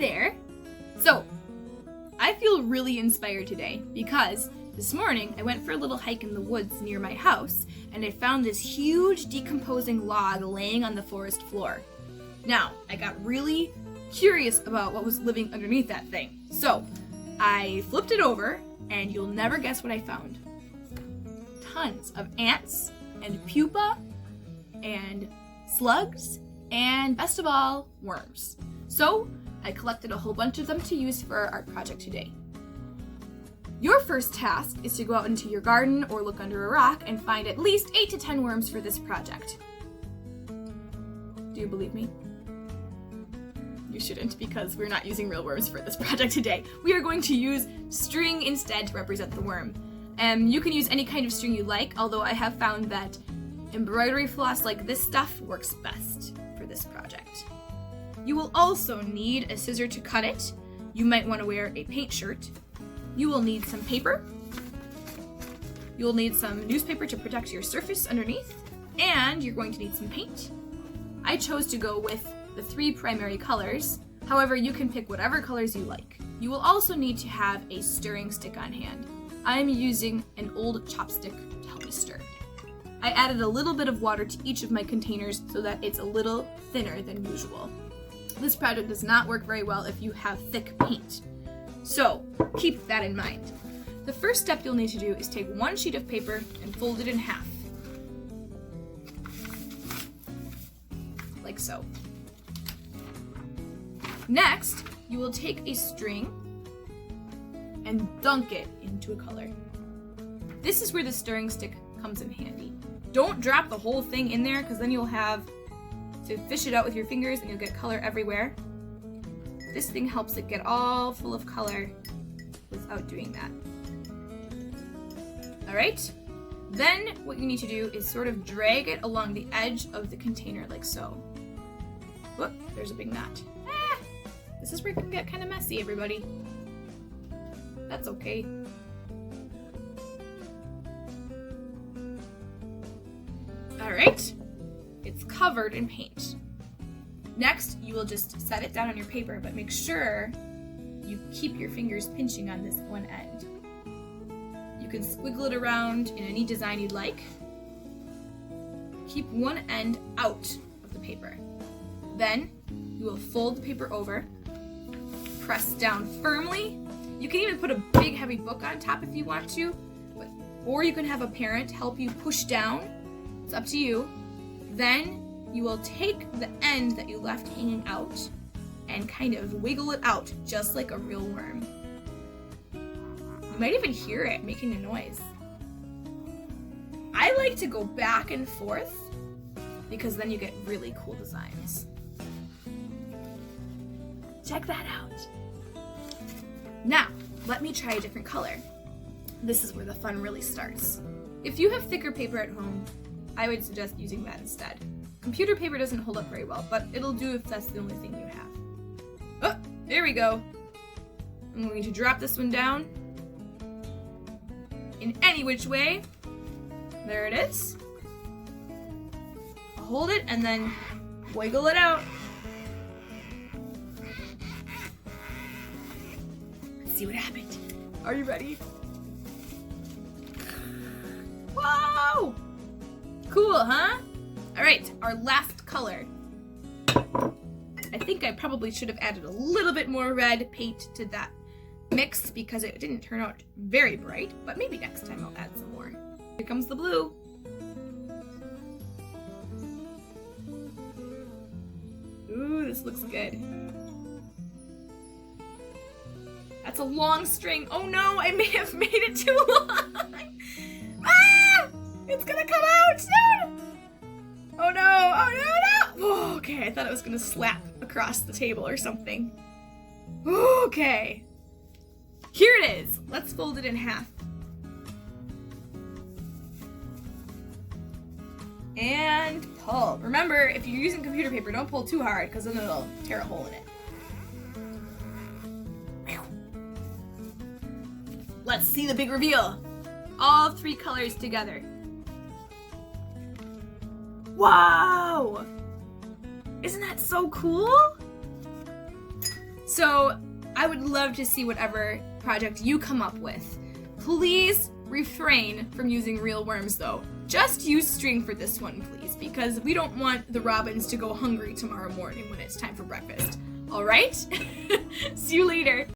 there. So, I feel really inspired today because this morning I went for a little hike in the woods near my house and I found this huge decomposing log laying on the forest floor. Now, I got really curious about what was living underneath that thing. So, I flipped it over and you'll never guess what I found. Tons of ants and pupa and slugs and best of all, worms. So, I collected a whole bunch of them to use for our art project today. Your first task is to go out into your garden or look under a rock and find at least 8 to 10 worms for this project. Do you believe me? You shouldn't, because we're not using real worms for this project today. We are going to use string instead to represent the worm. You can use any kind of string you like, although I have found that embroidery floss like this stuff works best for this project. You will also need a scissor to cut it. You might want to wear a paint shirt. You will need some paper. You will need some newspaper to protect your surface underneath, and you're going to need some paint. I chose to go with the 3 primary colors. However, you can pick whatever colors you like. You will also need to have a stirring stick on hand. I'm using an old chopstick to help me stir. I added a little bit of water to each of my containers so that it's a little thinner than usual. This project does not work very well if you have thick paint. So, keep that in mind. The first step you'll need to do is take one sheet of paper and fold it in half. Like so. Next, you will take a string and dunk it into a color. This is where the stirring stick comes in handy. Don't drop the whole thing in there, because then you'll have to fish it out with your fingers and you'll get color everywhere. This thing helps it get all full of color without doing that. Alright? Then what you need to do is sort of drag it along the edge of the container like so. Whoop, there's a big knot. This is where it can get kind of messy, everybody. That's okay. Alright, it's covered in paint. Next, you will just set it down on your paper, but make sure you keep your fingers pinching on this one end. You can squiggle it around in any design you'd like. Keep one end out of the paper. Then, you will fold the paper over, press down firmly. You can even put a big heavy book on top if you want to, or you can have a parent help you push down. It's up to you. Then you will take the end that you left hanging out and kind of wiggle it out just like a real worm. You might even hear it making a noise. I like to go back and forth because then you get really cool designs. Check that out. Now, let me try a different color. This is where the fun really starts. If you have thicker paper at home, I would suggest using that instead. Computer paper doesn't hold up very well, but it'll do if that's the only thing you have. Oh, there we go. I'm going to drop this one down in any which way. There it is. I'll hold it and then wiggle it out. Let's see what happened. Are you ready? Whoa! Cool, huh? Alright, our last color. I think I probably should have added a little bit more red paint to that mix because it didn't turn out very bright, but maybe next time I'll add some more. Here comes the blue. Ooh, this looks good. That's a long string. Oh no, I may have made it too long. Ah! It's gonna come out! No! Oh no! Oh no! No! Oh, okay, I thought it was gonna slap across the table or something. Okay. Here it is. Let's fold it in half. And pull. Remember, if you're using computer paper, don't pull too hard because then it'll tear a hole in it. Let's see the big reveal. All 3 colors together. Wow! Isn't that so cool? So I would love to see whatever project you come up with. Please refrain from using real worms though. Just use string for this one, please, because we don't want the robins to go hungry tomorrow morning when it's time for breakfast. All right? See you later.